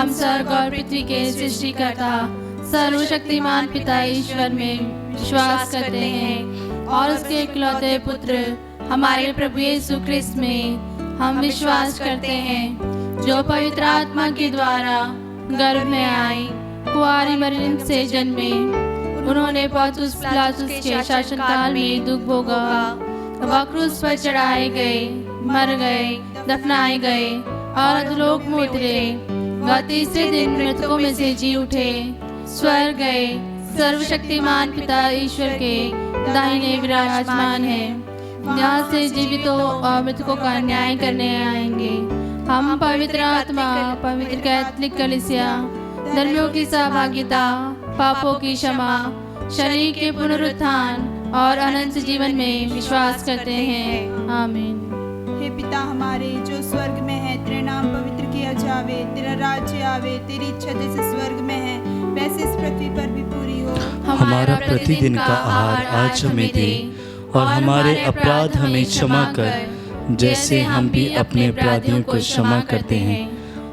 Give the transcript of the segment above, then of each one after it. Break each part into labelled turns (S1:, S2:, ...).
S1: हम स्वर्ग और पृथ्वी के सृष्टिकर्ता सर्वशक्तिमान पिता ईश्वर में विश्वास करते हैं और उसके इकलौते पुत्र हमारे प्रभु यीशु ख्रिस्त में हम विश्वास करते हैं, जो पवित्र आत्मा के द्वारा गर्भ में आए, कुंवारी मरियम से जन्मे। उन्होंने पौलुस पिलातुस के शासनकाल में दुख भोगा, वह क्रूस पर चढ़ाए गए, मर गए, दफनाए गए और अधोलोक में उतरे। वह तीसरे दिन मृतकों में से जी उठे, स्वर्ग गए, सर्वशक्तिमान पिता ईश्वर के दाहिने विराजमान है, यहाँ से जीवितों और मृतकों का न्याय करने आएंगे। हम पवित्र आत्मा, पवित्र कैथोलिक कलीसिया, धर्मियों की सहभागिता, पापों की क्षमा, शरीर के पुनरुत्थान और अनंत जीवन में विश्वास करते हैं। आमीन।
S2: हे पिता हमारे जो स्वर्ग में है, तेरा नाम पवित्र किया जावे, तेरा राज्य आवे, तेरी इच्छा जैसे स्वर्ग में है वैसे इस पृथ्वी पर भी पूरी हो।
S3: हमारा प्रतिदिन का आहार आज हमें दे, और हमारे अपराध हमें क्षमा कर, जैसे हम भी अपने अपराधियों को क्षमा करते हैं,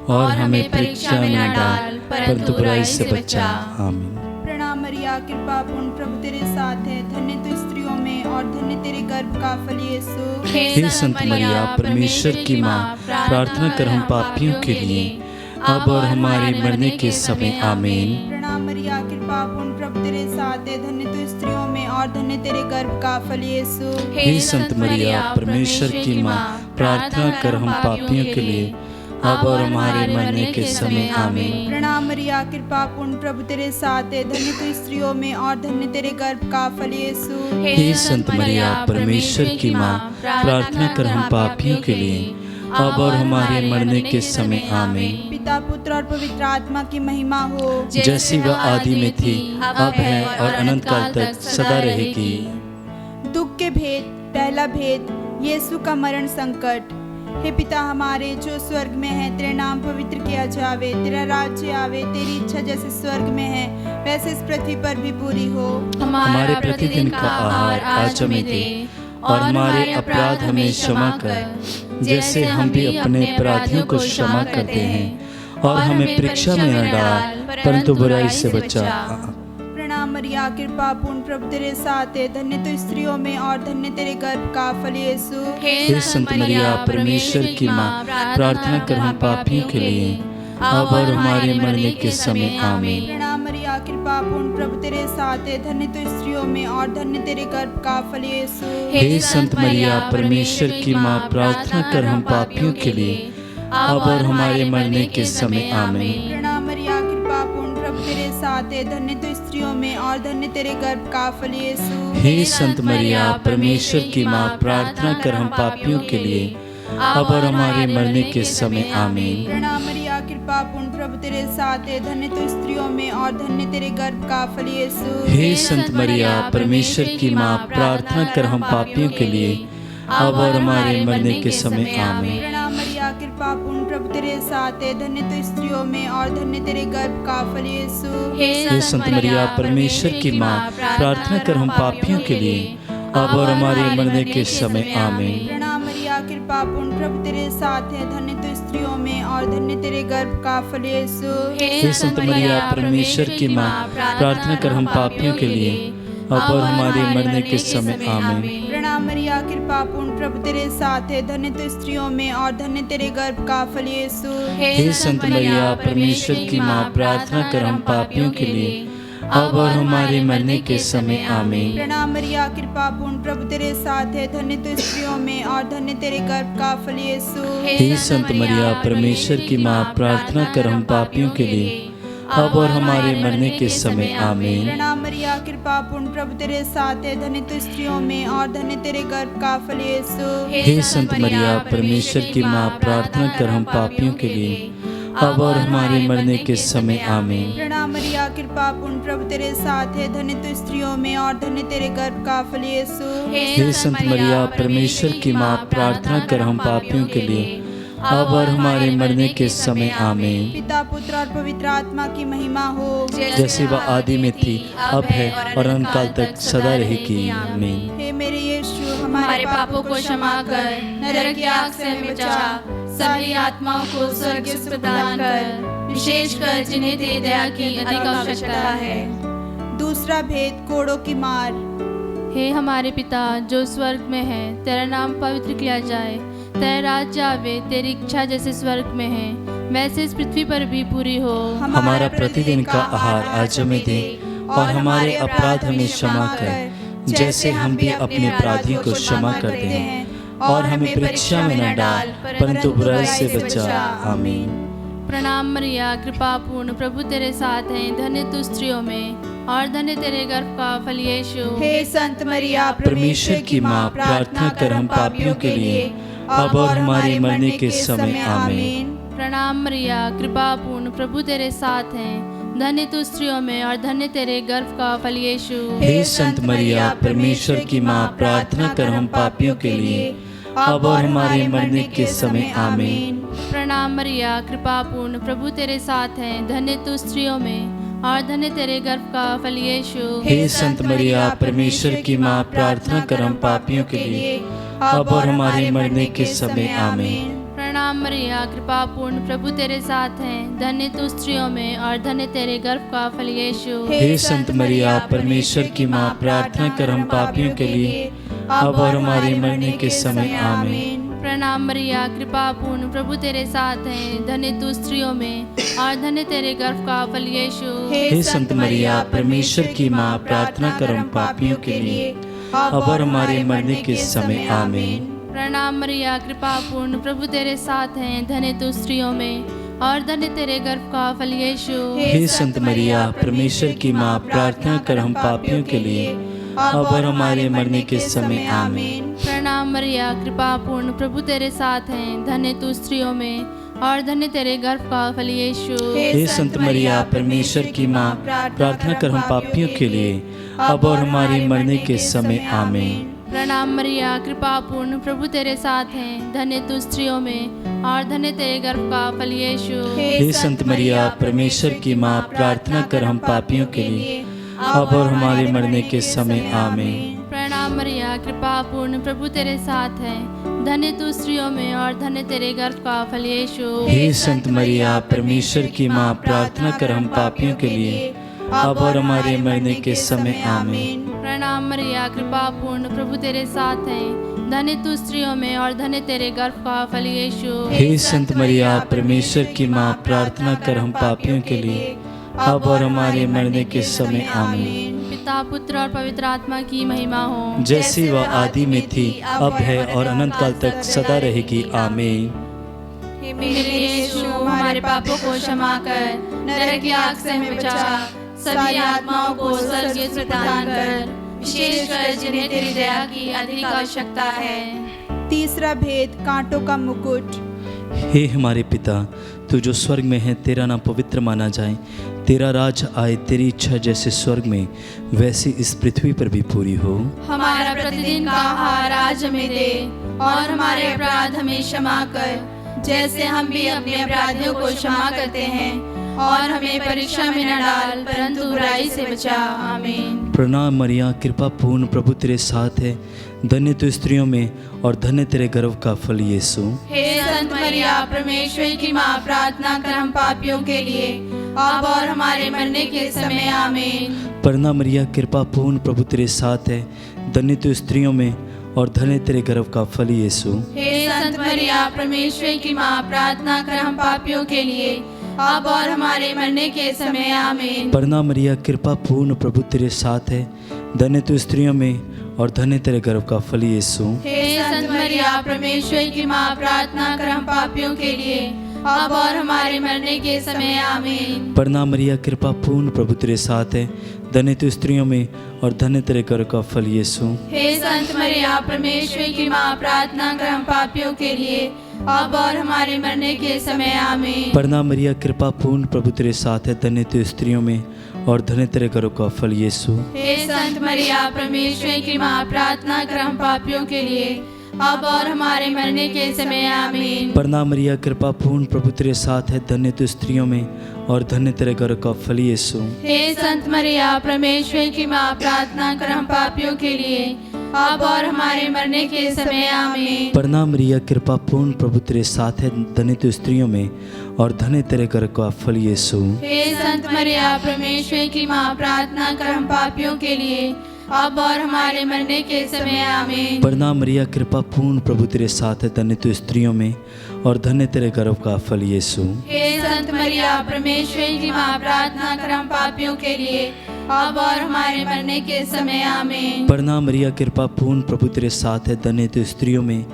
S3: और हमें परीक्षा में न डाल, परंतु बुराई से बचा। आमीन।
S2: प्रणाम मरिया, कृपा पूर्ण, प्रभु तेरे साथ है, धन्य तू स्त्रियों में और धन्य तेरे गर्भ का फल यीशु।
S3: हे संत मरिया, परमेश्वर की माँ, प्रार्थना कर हम पापियों के लिए, अब और हमारे मरने के समय। आमीन।
S2: प्रणाम मरिया, कृपा पूर्ण, प्रभु तेरे साथ है, धन्य तू स्त्रियों में और धन्य तेरे गर्भ का फल यीशु।
S3: हे संत मरिया, परमेश्वर की माँ, प्रार्थना कर हम पापियों के लिए, अब और हमारे मरने के समय। आमीन।
S2: प्रणाम मरिया, कृपा पूर्ण, प्रभु तेरे साथ है, धन्य तू स्त्रियों में और धन्य तेरे गर्भ का फल यीशु।
S3: हे संत मरिया, परमेश्वर की माँ, प्रार्थना कर हम पापियों के लिए, अब और हमारे मरने के समय। आमीन।
S2: पिता, पुत्र और पवित्र आत्मा की महिमा हो,
S3: जैसी वह आदि में थी, अब है और अनंत काल तक सदा रहेगी।
S2: दुख के भेद। पहला भेद, यीशु का मरण संकट। हे पिता हमारे जो स्वर्ग में है, तेरा नाम पवित्र किया जावे, तेरा राज्य आवे, तेरी इच्छा जैसे स्वर्ग में है वैसे इस पृथ्वी पर भी पूरी हो।
S3: हमारे प्रतिदिन का आहार आज हमें दे, और हमारे अपराध हमें क्षमा कर, जैसे हम भी अपने अपराधियों को क्षमा करते हैं, और हमें परीक्षा में न डाल, परंतु बुराई से बचा।
S2: प्रणाम मरिया, कृपा पूर्ण, प्रभु तेरे साथ है, धन्य तू स्त्रियों में और धन्य तेरे गर्भ का फल यीशु।
S3: हे संत मरिया, परमेश्वर की माँ, प्रार्थना कर हम पापियों के लिए, अब और हमारे मरने के समय। आमीन।
S2: प्रणाम मरिया, कृपा पूर्ण, प्रभु तेरे साथ है, धन्य तू स्त्रियों में और धन्य तेरे गर्भ का फल यीशु।
S3: हे संत मरिया, परमेश्वर की माँ, प्रार्थना कर हम पापियों के लिए, अब और हमारे मरने के समय। आमीन।
S2: प्रणाम मरिया, कृपा पूर्ण, प्रभु तेरे साथ है, धन्य तू स्त्रियों में और धन्य तेरे गर्भ का फल यीशु।
S3: हे संत मरिया, परमेश्वर की माँ, प्रार्थना कर हम पापियों के लिए, अब और हमारे मरने के समय। आमीन।
S2: प्रणाम मरिया, कृपा पूर्ण, प्रभु तेरे साथ है, धन्य तू स्त्रियों में और धन्य तेरे गर्भ का फल यीशु।
S3: हे संत मरिया, परमेश्वर की माँ, प्रार्थना कर हम पापियों के लिए, अब और हमारे मरने के समय। आमीन।
S2: प्रणाम मरिया, कृपा पूर्ण, प्रभु तेरे साथ है, धन्य तू स्त्रियों में और धन्य तेरे गर्भ का फल यीशु।
S3: हे संत मरिया, परमेश्वर की माँ, प्रार्थना कर हम पापियों के लिए, अब और हमारे मरने के समय। आमीन।
S2: प्रणाम मरिया, कृपा पूर्ण, प्रभु तेरे साथ है, धन्य तू स्त्रियों में और धन्य तेरे गर्भ का फल यीशु।
S3: हे संत मरिया, परमेश्वर की माँ, प्रार्थना कर हम पापियों के लिए, अब और हमारे मरने के समय। आमीन।
S2: प्रणाम मरिया, कृपा पूर्ण, प्रभु तेरे साथ है, धन्य तू स्त्रियों में और धन्य तेरे गर्भ का फल यीशु।
S3: हे संत मरिया, परमेश्वर की माँ, प्रार्थना कर हम पापियों के लिए, अब और हमारे मरने के समय। आमीन।
S2: प्रणाम मरिया, कृपा पूर्ण, प्रभु तेरे साथ है, धन्य तू स्त्रियों में और धन्य तेरे गर्भ का फल यीशु।
S3: हे संत मरिया, परमेश्वर की माँ, प्रार्थना कर हम पापियों के लिए, अब और हमारे मरने के समय। आमीन।
S2: प्रणाम मरिया, कृपा पूर्ण, प्रभु तेरे साथ है, धन्य तू स्त्रियों में और धन्य तेरे गर्भ का फल यीशु।
S3: हे संत मरिया, परमेश्वर की माँ, प्रार्थना कर हम पापियों के लिए, अब और हमारे मरने के समय। आमीन।
S2: प्रणाम मरिया, कृपा पूर्ण, प्रभु तेरे साथ है, धन्य तू स्त्रियों में और धन्य तेरे गर्भ का फल यीशु।
S3: हे संत मरिया, परमेश्वर की माँ, प्रार्थना कर हम पापियों के लिए, अब और हमारे मरने के समय। आमीन।
S2: पिता, पुत्र और पवित्र आत्मा की महिमा हो,
S3: जैसे वह आदि में थी, अब है और अनंत काल तक सदा रहेगी। आमीन।
S2: हे मेरे यीशु,
S1: हमारे पापों को क्षमा कर, नरक की आग से हमें बचा, सभी आत्माओं को स्वर्ग सुख प्रदान कर, विशेषकर जिन्हें तेरी दया की अधिक आवश्यकता है।
S2: दूसरा भेद, कोड़ों की मार।
S1: हे हमारे पिता जो स्वर्ग में है, तेरा नाम पवित्र किया जाए, तेरा राज्य आवे, तेरी इच्छा जैसे स्वर्ग में है वैसे इस पृथ्वी पर भी पूरी हो।
S3: हमारा प्रतिदिन का आहार आज हमें दे, और हमारे अपराध हमें क्षमा कर, जैसे हम भी अपने अपराधियों को क्षमा करते हैं, और हमें परीक्षा में न डाल, परंतु बुराई से बचा। आमीन।
S1: प्रणाम मरिया, कृपा पूर्ण, प्रभु तेरे साथ हैं, धन्य तू स्त्रियों में और धन्य तेरे गर्भ का फल यीशु।
S2: हे संत मरिया,
S3: परमेश्वर की माँ, प्रार्थना कर हम पापियों के लिए, अब और हमारे मरने के समय। आमीन।
S1: प्रणाम मरिया, कृपा पूर्ण, प्रभु तेरे साथ हैं, धन्य तू स्त्रियों में और धन्य तेरे गर्भ का फल यीशु।
S3: हे संत मरिया, परमेश्वर की माँ, प्रार्थना कर हम पापियों के लिए, अब और हमारे मरने के समय। आमीन।
S1: प्रणाम मरिया, कृपा पूर्ण, प्रभु तेरे साथ हैं, धन्य तू स्त्रियों में और धन्य तेरे गर्भ का फल यीशु।
S3: हे संत मरिया, परमेश्वर की माँ, प्रार्थना कर हम पापियों के लिए, अब और हमारे मरने के समय। आमीन।
S1: प्रणाम मरिया, कृपा पूर्ण, प्रभु तेरे साथ हैं, धन्य तू स्त्रियों में और धन्य तेरे गर्भ का फल यीशु।
S3: हे संत मरिया, परमेश्वर की माँ, प्रार्थना कर हम पापियों के लिए, अब और हमारे मरने के समय। आमीन।
S1: प्रणाम मरिया, कृपा पूर्ण, प्रभु तेरे साथ हैं, धन्य तू स्त्रियों में और धन्य तेरे गर्भ का फल यीशु।
S3: हे संत मरिया, परमेश्वर की माँ, प्रार्थना कर हम पापियों के लिए, अब और हमारे मरने के समय। आमीन।
S1: प्रणाम मरिया, कृपा पूर्ण, प्रभु तेरे साथ हैं, धन्य तू स्त्रियों में और धन्य तेरे गर्भ का फल यीशु।
S3: हे संत मरिया, परमेश्वर की माँ, प्रार्थना कर हम पापियों के लिए, अब और हमारे मरने के समय। आमीन।
S1: प्रणाम मरिया, कृपा पूर्ण, प्रभु तेरे साथ हैं, धन्य तू स्त्रियों में और धन्य तेरे गर्भ का फल यीशु।
S3: हे संत मरिया, परमेश्वर की माँ, प्रार्थना कर हम पापियों के लिए, अब और हमारे मरने के समय। आमीन।
S1: प्रणाम मरिया, कृपा पूर्ण, प्रभु तेरे साथ हैं, धन्य तू स्त्रियों में और धन्य तेरे गर्भ का फल यीशु।
S3: हे संत मरिया, परमेश्वर की माँ, प्रार्थना कर हम पापियों के लिए, अब और हमारे मरने के समय। आमीन।
S1: प्रणाम मरिया, कृपा पूर्ण, प्रभु तेरे साथ हैं, धन्य तू स्त्रियों में और धन्य तेरे गर्भ का फल यीशु।
S3: हे संत मरिया, परमेश्वर की माँ, प्रार्थना कर हम पापियों के लिए, अब और हमारे मरने के समय। आमीन।
S1: प्रणाम मरिया, कृपा पूर्ण, प्रभु तेरे साथ हैं, धन्य तू स्त्रियों में और धन्य तेरे गर्भ का फल यीशु।
S3: हे संत मरिया, परमेश्वर की माँ, प्रार्थना कर हम पापियों के लिए, अब और हमारे मरने के समय। आमीन।
S1: पिता, पुत्र और पवित्र आत्मा की महिमा हो,
S3: जैसी वह आदि में थी, अब है और अनंत काल तक सदा रहेगी। आमीन।
S1: हे मेरे यीशु, हमारे पापों को क्षमा कर, नरक की आग से हमें बचा, सभी आत्माओं को स्वर्ग सुख प्रदान कर, विशेषकर जिन्हें तेरी दया की अधिक आवश्यकता है।
S2: तीसरा भेद, कांटों का मुकुट।
S3: हे हमारे पिता, तू जो स्वर्ग में है, तेरा नाम पवित्र माना जाए, तेरा राज आए, तेरी इच्छा जैसे स्वर्ग में वैसी इस पृथ्वी पर भी पूरी हो।
S1: हमारा प्रतिदिन का आहार आज हमें दे, और हमारे अपराध हमें क्षमा कर, जैसे हम भी अपने अपराधियों को क्षमा करते हैं, और हमें परीक्षा में न डाल, परंतु बुराई से बचा। आमीन।
S3: प्रणाम मरिया, कृपा पूर्ण, प्रभु तेरे साथ है, धन्य तू स्त्रियों में और धन्य तेरे गर्भ का फल यीशु।
S1: हे संत मरिया, परमेश्वर की माँ, प्रार्थना कर हम पापियों के लिए, अब और हमारे मरने के समय। आमीन।
S3: प्रणाम मरिया, कृपा पूर्ण, प्रभु तेरे साथ है, धन्य तू स्त्रियों में और धन्य तेरे गर्भ का फल यीशु।
S1: हे संत मरिया, परमेश्वर की माँ, प्रार्थना कर हम पापियों के लिए, अब और हमारे मरने के समय। आमीन।
S3: प्रणाम मरिया, कृपा पूर्ण, प्रभु तेरे साथ है, धन्य तू स्त्रियों में और धन्य तेरे गर्भ का फल यीशु।
S1: हे संत मरिया, परमेश्वर की माँ, प्रार्थना कर हम पापियों के लिए, अब और हमारे मरने के समय। आमीन।
S3: प्रणाम मरिया, कृपा पूर्ण, प्रभु तेरे साथ है, धन्य तू स्त्रियों में और धन्य तेरे गर्भ का फल यीशु।
S1: हे संत मरिया, परमेश्वर की माँ, प्रार्थना कर हम पापियों के लिए, अब और हमारे मरने के समय। आमीन।
S3: प्रणाम मरिया, कृपा पूर्ण, प्रभु तेरे साथ है, धन्य तू स्त्रियों में और धन्य तेरे गर्भ का फल यीशु।
S1: हे संत मरिया, परमेश्वर की माँ, प्रार्थना कर हम पापियों के लिए, अब और हमारे मरने के समय। आमीन।
S3: प्रणाम मरिया, कृपा पूर्ण, प्रभु तेरे साथ है, धन्य तू स्त्रियों में और धन्य तेरे गर्भ का फल यीशु।
S1: हे संत मरिया, परमेश्वर की माँ, प्रार्थना कर हम पापियों के लिए, अब और हमारे मरने के समय आमीन।
S3: प्रणाम मरिया, कृपा पूर्ण, प्रभु तेरे साथ है, धन्य तू स्त्रियों में और धन्य तेरे गर्भ का फल यीशु।
S1: हे संत मरिया, परमेश्वर की माँ, प्रार्थना कर हम पापियों के लिए, अब और हमारे मरने के समय आमीन।
S3: प्रणाम मरिया, कृपा पूर्ण, प्रभु तेरे साथ है, धन्य तू स्त्रियों में और धन्य तेरे गर्भ का फल यीशु।
S1: हे संत मरिया, परमेश्वर की माँ, प्रार्थना कर हम पापियों के लिए, अब और हमारे मरने के समय आमीन।
S3: प्रणाम मरिया, कृपा पूर्ण, प्रभु तेरे साथ है, धन्य तू स्त्रियों में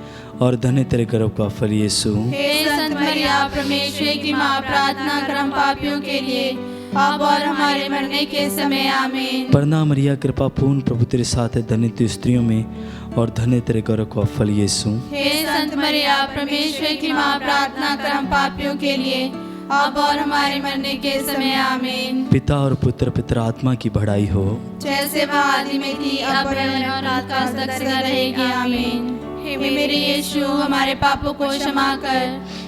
S3: और धन्य तेरे गर्भ का फल यीशु।
S1: हे संत मरिया, परमेश्वर की माँ, प्रार्थना कर हम पापियों के लिए, अब और हमारे मरने के समय आमीन।
S3: प्रणाम मरिया, कृपा पूर्ण, प्रभु तेरे साथ है, धन्य तू स्त्रियों में और धन्य तेरे गर्भ का फल यीशु।
S1: हे संत मरिया, परमेश्वर की माँ, प्रार्थना कर हम पापियों के लिए, अब और हमारे मरने के समय आमीन।
S3: पिता और पुत्र पितर आत्मा की बढ़ाई हो,
S1: जैसे वह आदि में थी, अब है और आकाश तक सदा रहेगी आमीन। हे मेरे यीशु, हमारे पापों को क्षमा कर,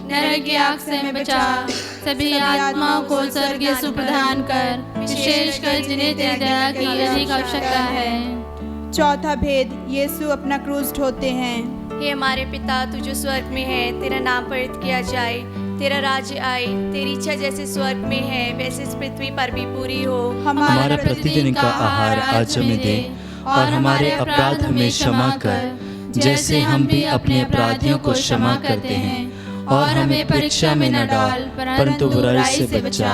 S1: नरक की आग से हमें बचा, सभी आत्माओं को स्वर्गीय सुख प्रदान कर, विशेषकर जिन्हें तेरी दया की अधिक आवश्यकता है।
S2: चौथा भेद, यीशु अपना क्रूस ढोते हैं।
S4: हे हमारे पिता, तू जो स्वर्ग में है, तेरा नाम पवित्र किया जाए, तेरा राज्य आए, तेरी इच्छा जैसे स्वर्ग में है वैसे इस पृथ्वी पर भी पूरी हो।
S3: हमारा प्रतिदिन का आहार आज हमें दे और हमारे अपराध हमें क्षमा कर, जैसे हम भी अपने अपराधियों को क्षमा करते हैं, और हमें परीक्षा में न डाल परंतु बुराई से बचा।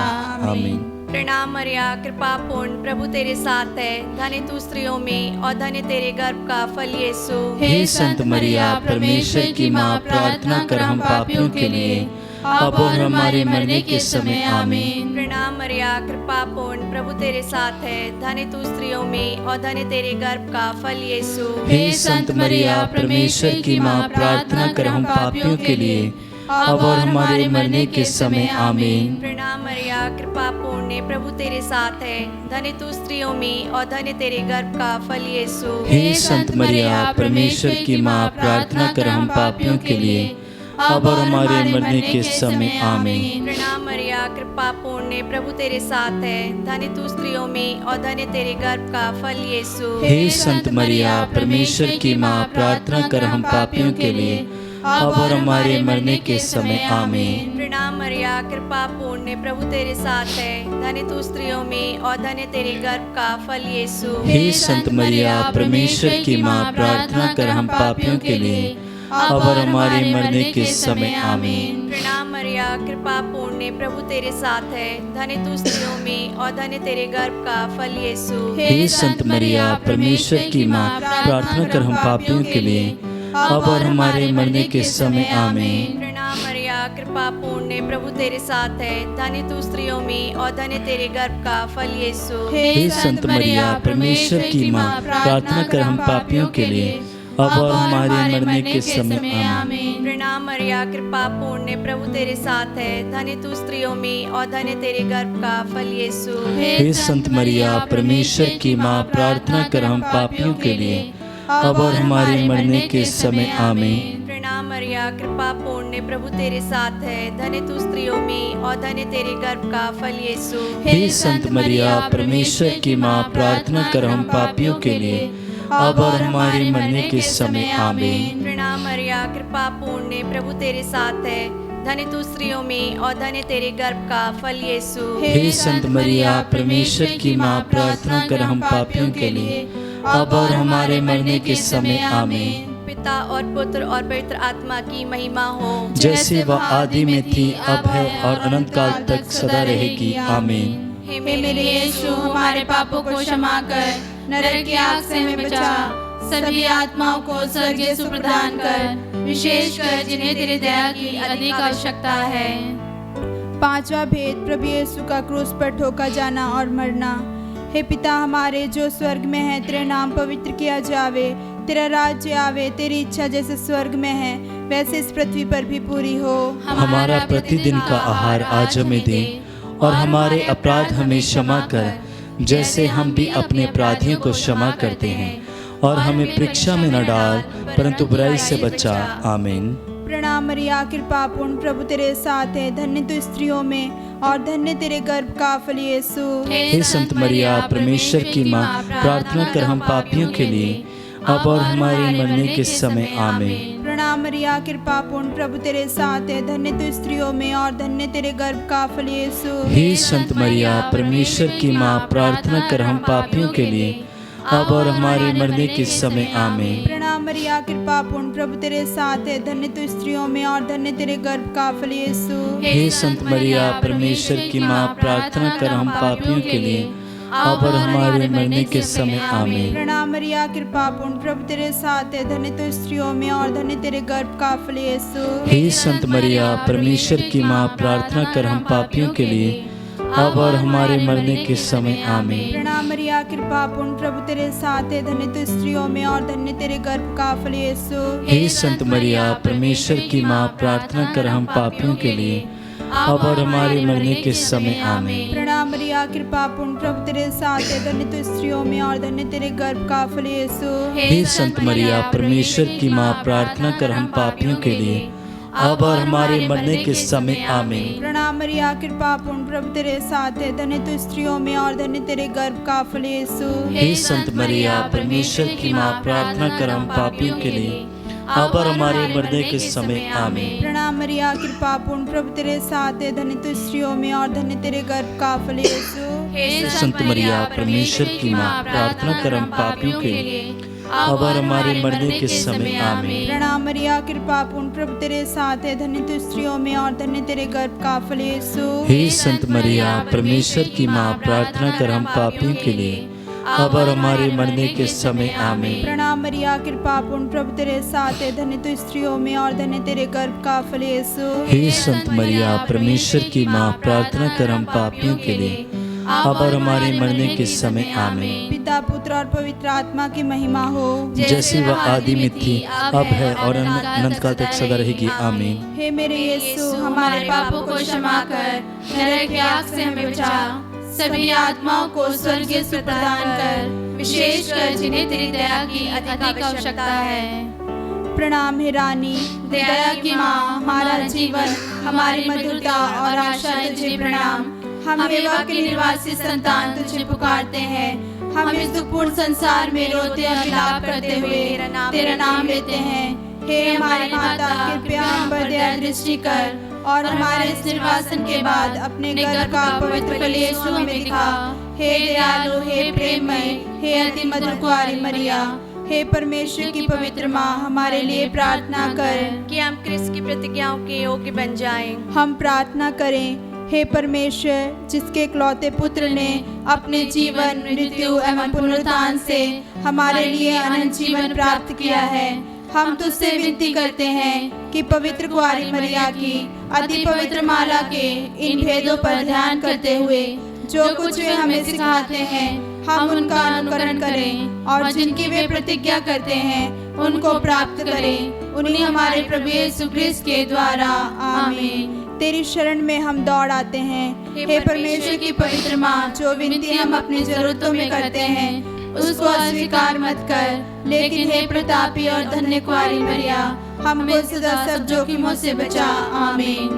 S3: आमीन।
S4: प्रणाम मरिया, कृपा पूर्ण, प्रभु तेरे साथ है, धन्य तू स्त्रियों में और धन्य तेरे गर्भ का फल यीशु।
S3: हे संत मरिया, परमेश्वर की माँ, प्रार्थना कर हम पापियों के लिए, अब और हमारे मरने के समय आमीन।
S4: प्रणाम मरिया, कृपा पूर्ण, प्रभु तेरे साथ है, धन्य तू स्त्रियों में और धन्य तेरे गर्भ का फल यीशु।
S3: हे संत मरिया, परमेश्वर की माँ, प्रार्थना कर हम पापियों के लिए, अब और हमारे मरने के समय आमीन।
S4: प्रणाम मरिया, कृपा पूर्ण, प्रभु तेरे साथ है, धन्य तू स्त्रियों में और धन्य तेरे गर्भ का फल यीशु।
S3: हे संत मरिया, परमेश्वर की माँ, प्रार्थना कर हम पापियों के लिए, अब और हमारे मरने के समय आमीन।
S4: प्रणाम मरिया, कृपा पूर्ण, प्रभु तेरे साथ है, धन्य तू स्त्रियों में और धन्य तेरे गर्भ का फल यीशु।
S3: हे संत मरिया, परमेश्वर की माँ, प्रार्थना कर हम पापियों के लिए, अब और हमारे मरने के समय आमीन।
S4: प्रणाम मरिया, कृपा पूर्ण, प्रभु तेरे साथ है, धन्य तू स्त्रियों में और धन्य तेरे गर्भ का फल यीशु।
S3: हे संत मरिया, परमेश्वर की माँ, प्रार्थना कर हम पापियों के लिए, अब और हमारे मरने के समय आमीन।
S4: प्रणाम मरिया, कृपा पूर्ण, प्रभु तेरे साथ है, धन्य तू स्त्रियों में और धन्य तेरे गर्भ का फल यीशु।
S3: हे संत मरिया, परमेश्वर की माँ, प्रार्थना कर हम पापियों के लिए, अब और हमारे मरने के समय आमीन।
S4: प्रणाम मरिया, कृपा पूर्ण, प्रभु तेरे साथ है, धन्य तू स्त्रियों में और धन्य तेरे गर्भ का फल यीशु।
S3: हे संत मरिया, परमेश्वर की माँ, प्रार्थना कर हम पापियों के लिए, अब और हमारे मरने के समय आमीन।
S4: प्रणाम मरिया, कृपा पूर्ण, प्रभु तेरे साथ है, धन्य तू स्त्रियों में और धन्य तेरे गर्भ का फल यीशु।
S3: हे संत मरिया, परमेश्वर की माँ, प्रार्थना कर हम पापियों के लिए, अब और हमारे मरने के समय आमीन।
S4: प्रणाम मरिया, कृपा पूर्ण, प्रभु तेरे साथ है, धन्य तू स्त्रियों में और धन्य तेरे गर्भ का फल यीशु।
S3: हे संत मरिया, परमेश्वर की माँ, प्रार्थना कर हम पापियों के लिए, अब और हमारे मरने के समय आमीन।
S4: प्रणाम मरिया, कृपा पूर्ण, प्रभु तेरे साथ है, धन्य तू स्त्रियों में और धन्य तेरे गर्भ का फल यीशु।
S3: हे संत मरिया, परमेश्वर की माँ, प्रार्थना कर हम पापियों के लिए, अब और हमारे मरने के समय आमीन।
S4: पिता और पुत्र और पवित्र आत्मा की महिमा हो,
S3: जैसे वह आदि में थी, अब है और अनंत काल तक सदा रहेगी आमीन।
S1: हे मेरे यीशु, हमारे पापों को क्षमा कर, नरक की आग से हमें बचा, सभी आत्माओं को स्वर्गीय सुख प्रदान कर, विशेषकर जिन्हें तेरी दया की अधिक आवश्यकता है।
S2: पांचवा भेद, प्रभु यीशु का क्रूस पर ठोका जाना और मरना। हे पिता हमारे जो स्वर्ग में है, तेरा नाम पवित्र किया जावे, तेरा राज्य आवे, तेरी इच्छा जैसे स्वर्ग में है वैसे इस पृथ्वी पर भी पूरी हो।
S3: हमारा प्रतिदिन का आहार आज हमें दे और हमारे अपराध हमें क्षमा कर, जैसे हम भी अपने अपराधियों को क्षमा करते हैं, और हमें परीक्षा में न डाल परंतु बुराई से बचा। आमीन।
S2: प्रणाम मरिया, कृपा पूर्ण, प्रभु तेरे साथ है, धन्य तू स्त्रियों में और धन्य तेरे गर्भ का फल यीशु।
S3: हे संत मरिया, परमेश्वर की माँ, प्रार्थना कर हम पापियों के लिए, अब और हमारे मरने के समय आमीन।
S2: प्रणाम मरिया, कृपा पूर्ण, प्रभु तेरे साथ है, धन्य तू स्त्रियों में और धन्य तेरे गर्भ का फल यीशु।
S3: हे संत मरिया, परमेश्वर की माँ, प्रार्थना कर हम पापियों के लिए, अब और हमारे मरने के समय आमीन।
S2: प्रणाम मरिया, कृपा पूर्ण, प्रभु तेरे साथ है, धन्य तू स्त्रियों में और धन्य तेरे गर्भ का फल यीशु।
S3: हे संत मरिया, परमेश्वर की माँ, प्रार्थना कर हम पापियों के लिए, अब और हमारे मरने के समय आमीन।
S2: प्रणाम मरिया, कृपा पूर्ण, प्रभु तेरे साथ है, धन्य तू स्त्रियों में और धन्य तेरे गर्भ का फल यीशु।
S3: हे संत मरिया, परमेश्वर की माँ, प्रार्थना कर हम पापियों के लिए, अब और हमारे मरने के समय आमीन।
S2: प्रणाम मरिया, कृपा पूर्ण, प्रभु तेरे साथ है, धन्य तू स्त्रियों में और धन्य तेरे गर्भ का फल यीशु।
S3: हे संत मरिया, परमेश्वर की माँ, प्रार्थना कर हम पापियों के लिए, अब और हमारे मरने के समय आमीन।
S2: प्रणाम मरिया, कृपा पूर्ण, प्रभु तेरे साथ है, धन्य तू स्त्रियों में और धन्य तेरे गर्भ का फल यीशु।
S3: हे संत मरिया, परमेश्वर की माँ, प्रार्थना कर हम पापियों के लिए, अब और हमारे मरने के समय आमीन।
S2: प्रणाम मरिया, कृपा पूर्ण, प्रभु तेरे साथ है, धन्य तू स्त्रियों में और धन्य तेरे गर्भ का फल यीशु।
S3: हे संत मरिया, परमेश्वर की माँ, प्रार्थना कर हम पापियों के लिए, अब और हमारे मरने के समय आमीन।
S2: प्रणाम मरिया, कृपा पूर्ण, प्रभु तेरे साथ है, धन्य तू स्त्रियों में और धन्य तेरे गर्भ का फल यीशु।
S3: हे संत मरिया, परमेश्वर की माँ, प्रार्थना कर हम पापियों के लिए, अब और हमारे मरने के समय आमीन।
S2: प्रणाम मरिया, कृपा पूर्ण, प्रभु तेरे साथ है, धन्य तू स्त्रियों में और धन्य तेरे गर्भ का फल यीशु।
S3: हे संत मरिया, परमेश्वर की माँ, प्रार्थना कर हम पापियों के लिए, अब और हमारे मरने के समय आमीन।
S2: प्रणाम मरिया, कृपा पूर्ण, प्रभु तेरे साथ है, धन्य तू स्त्रियों में और धन्य तेरे गर्भ का फल यीशु।
S3: हे संत मरिया, परमेश्वर की माँ, प्रार्थना कर हम पापियों के लिए, अब और हमारे मरने के समय आमीन।
S2: पिता, पुत्र और पवित्र आत्मा की महिमा हो,
S3: जैसी वह आदि में थी, अब है और अनंत काल तक सदा रहेगी आमीन।
S2: हे मेरे यीशु,
S1: हमारे पापों को क्षमा कर, नरक की आग से हमें बचा, सभी आत्माओं को स्वर्गीय सुख प्रदान कर, विशेषकर जिन्हें तेरी दया की अधिक आवश्यकता है।
S2: प्रणाम हे रानी,
S1: दया की माँ, हमारा जीवन, हमारी मधुरता और आशा तुझे प्रणाम। हम एवा के निर्वासी संतान तुझे पुकारते हैं। हम इस दुखपूर्ण संसार में रोते और विलाप करते हुए तेरा नाम लेते हैं। हे हमारी माता, कृपया हम पर दया दृष्टि कर और हमारे इस निर्वासन के बाद अपने गर्भ का पवित्र फल यीशु हमें दिखा। हे दयालु, हे प्रेममय, हे अति मधुर कुंवारी मरिया,
S2: हे परमेश्वर की पवित्र माँ, हमारे लिए प्रार्थना कर
S4: कि हम क्रिस्त की प्रतिज्ञाओं के योग्य बन जाएं।
S2: हम प्रार्थना करें। हे परमेश्वर, जिसके इकलौते पुत्र ने अपने जीवन, मृत्यु एवं पुनरुत्थान से हमारे लिए अनंत जीवन प्राप्त किया है, हम तुझसे विनती करते हैं कि पवित्र कुंवारी मरिया की अति पवित्र माला के इन भेदों पर ध्यान करते हुए जो कुछ वे हमें सिखाते हैं, हम उनका अनुकरण करें और जिनकी वे प्रतिज्ञा करते हैं उनको प्राप्त करें। उन्हीं हमारे प्रभु यीशु क्रिस्त के द्वारा, आमीन। तेरी शरण में हम दौड़ आते हैं। हे परमेश्वर की पवित्र माँ, जो विनती हम अपनी जरूरतों में करते हैं उसको अस्वीकार मत कर, लेकिन हे प्रतापी और धन्य कुंवारी मरिया, हमको सदा सब जोखिमों से बचा, आमीन।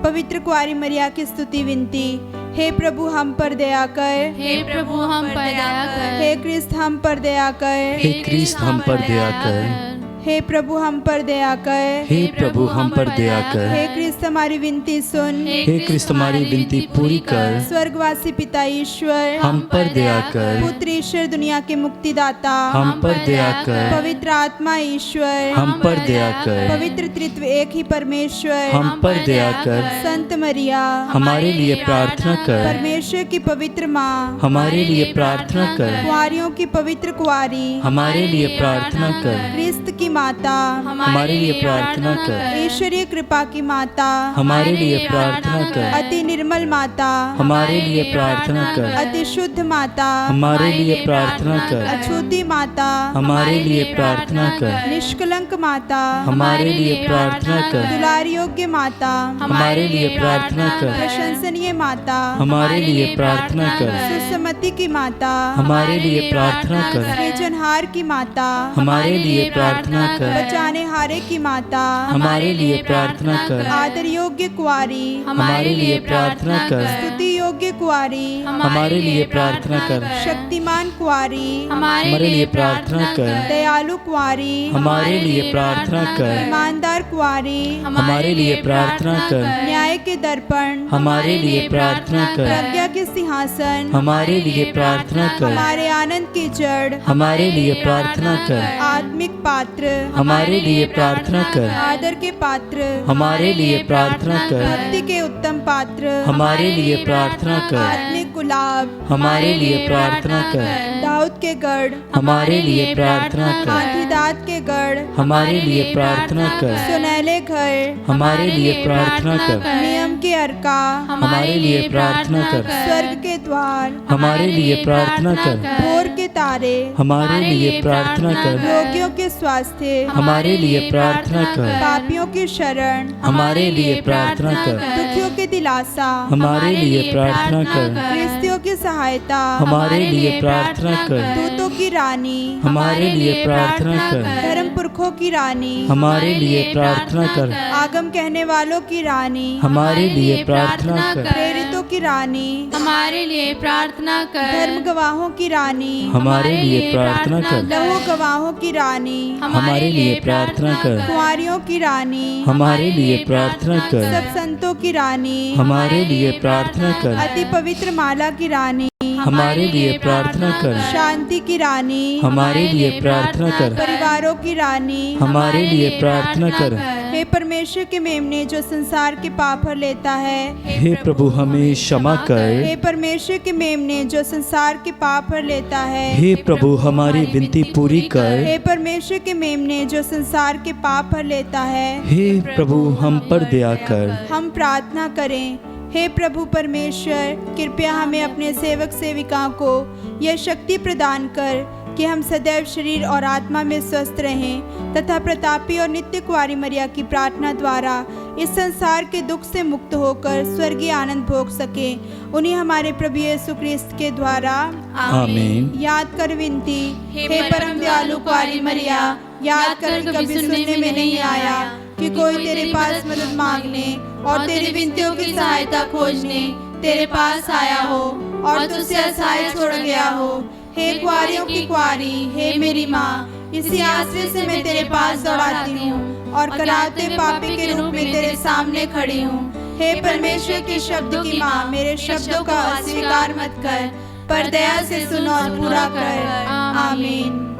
S2: पवित्र कुंवारी मरिया की स्तुति विनती। हे प्रभु, हम पर दया कर।
S1: हे प्रभु, हम पर दया कर।
S2: हे क्रिस्त, हम पर दया कर।
S3: हे क्रिस्त, हम पर दया कर।
S2: हे प्रभु, हम पर दया कर।
S3: हे प्रभु, हम पर दया कर।
S2: हे क्रिस्त, हमारी विनती सुन।
S3: हे क्रिस्त, हमारी विनती पूरी कर।
S2: स्वर्गवासी पिता ईश्वर,
S3: हम पर दया कर।
S2: पुत्र ईश्वर, दुनिया के मुक्तिदाता,
S3: हम पर दया कर।
S2: पवित्र आत्मा ईश्वर,
S3: हम पर दया कर।
S2: पवित्र त्रित्व एक ही परमेश्वर,
S3: हम पर दया कर।
S2: संत मरिया,
S3: हमारे लिए प्रार्थना कर।
S2: परमेश्वर की पवित्र माँ,
S3: हमारे लिए प्रार्थना कर।
S2: कुंवारियों की पवित्र कुंवारी,
S3: हमारे लिए प्रार्थना कर।
S2: क्रिस्त की माता,
S3: हमारे लिए प्रार्थना कर।
S2: ईश्वरीय कृपा की माता,
S3: हमारे लिए प्रार्थना कर।
S2: अति निर्मल माता,
S3: हमारे लिए प्रार्थना कर।
S2: अति शुद्ध माता,
S3: हमारे लिए प्रार्थना कर।
S2: अछूती माता,
S3: हमारे लिए प्रार्थना कर।
S2: निष्कलंक माता,
S3: हमारे लिए प्रार्थना कर।
S2: दुलार योग्य माता,
S3: हमारे लिए प्रार्थना कर।
S2: प्रशंसनीय माता,
S3: हमारे लिए प्रार्थना कर।
S2: सुसमति की माता,
S3: हमारे लिए प्रार्थना कर।
S2: सृजनहार की माता,
S3: हमारे लिए प्रार्थना प्रार्थना कर।
S2: बचाने हारे की माता
S3: हमारे लिए प्रार्थना कर।
S2: आदर योग्य कुंवारी
S3: हमारे लिए प्रार्थना कर।
S2: स्तुति योग्य कुंवारी
S3: हमारे लिए प्रार्थना कर।
S2: शक्तिमान कुंवारी
S3: हमारे लिए प्रार्थना कर।
S2: दयालु कुंवारी
S3: हमारे लिए प्रार्थना कर।
S2: ईमानदार कुंवारी
S3: हमारे लिए प्रार्थना कर।
S2: न्याय के दर्पण
S3: हमारे लिए प्रार्थना कर।
S2: प्रज्ञा के सिंहासन
S3: हमारे लिए प्रार्थना कर।
S2: हमारे आनंद की जड़
S3: हमारे लिए प्रार्थना कर।
S2: आत्मिक पात्र
S3: हमारे लिए प्रार्थना कर।
S2: आदर के पात्र
S3: हमारे लिए प्रार्थना कर।
S2: भक्ति के उत्तम पात्र
S3: हमारे लिए प्रार्थना कर।
S2: आत्मिक गुलाब
S3: हमारे लिए प्रार्थना कर।
S2: दाऊद के गढ़
S3: हमारे लिए प्रार्थना कर।
S2: आंधिदात के गढ़
S3: हमारे लिए प्रार्थना कर।
S2: सुनहले घर
S3: हमारे लिए प्रार्थना कर।
S2: नियम के अर्का
S3: हमारे लिए प्रार्थना कर।
S2: स्वर्ग के द्वार
S3: हमारे लिए प्रार्थना कर।
S2: भोर के तारे
S3: हमारे लिए प्रार्थना कर।
S2: रोगियों के स्वास्थ्य
S3: हमारे लिए प्रार्थना कर।
S2: पापियों की शरण
S3: हमारे लिए प्रार्थना कर।
S2: दुखियों के दिलासा
S3: हमारे लिए प्रार्थना कर।
S2: गृहस्थियों की सहायता
S3: हमारे लिए प्रार्थना कर।
S2: दूतों की रानी
S3: हमारे लिए प्रार्थना कर।
S2: धर्म पुरखों की रानी
S3: हमारे लिए प्रार्थना कर।
S2: आगम कहने वालों की रानी
S3: हमारे लिए प्रार्थना कर।
S2: प्रेरितों की रानी
S1: हमारे लिए प्रार्थना कर।
S2: धर्म गवाहों की रानी
S3: हमारे लिए प्रार्थना कर।
S2: लहू गवाहों की रानी
S3: हमारे लिए प्रार्थना कर।
S2: कुंवारियों की रानी
S3: हमारे लिए प्रार्थना कर।
S2: सब संतों की रानी
S3: हमारे लिए प्रार्थना कर।
S2: अति पवित्र माला की रानी
S3: हमारे लिए प्रार्थना कर।
S2: शांति की रानी
S3: हमारे लिए प्रार्थना कर।
S2: परिवारों की रानी
S3: हमारे लिए प्रार्थना कर।
S2: हे परमेश्वर के मेमने जो संसार के पाप हर लेता है
S3: हे प्रभु हमें क्षमा कर।
S2: हे परमेश्वर के मेमने जो संसार के पाप हर लेता है
S3: हे प्रभु हमारी विनती पूरी कर।
S2: हे परमेश्वर के मेमने जो संसार के पाप हर लेता है
S3: हे प्रभु हम पर दया कर।
S2: हम प्रार्थना करें। हे प्रभु परमेश्वर कृपया हमें अपने सेवक सेविकाओं को यह शक्ति प्रदान कर कि हम सदैव शरीर और आत्मा में स्वस्थ रहें तथा प्रतापी और नित्य कुंवारी मरिया की प्रार्थना द्वारा इस संसार के दुख से मुक्त होकर स्वर्गीय आनंद भोग सकें। उन्हीं हमारे प्रभु यीशु क्रिस्त के द्वारा
S3: आमीन।
S2: याद कर विनती। हे परम दयालु कुंवारी मरिया, याद कर कि कभी सुनने में नहीं आया कि कोई तेरे पास मदद मांगने और तेरी विनतियों की सहायता खोजने तेरे पास आया हो और तुझसे असहाय छोड़ गया हो। हे कुंवारियों की कुंवारी, हे मेरी माँ, इसी आश्रय से मैं तेरे पास दौड़ाती हूँ और कराते पापी के रूप में तेरे सामने खड़ी हूँ। हे परमेश्वर के शब्द की माँ, मेरे शब्दों का अस्वीकार मत कर, पर दया से सुन और पूरा कर। आमीन।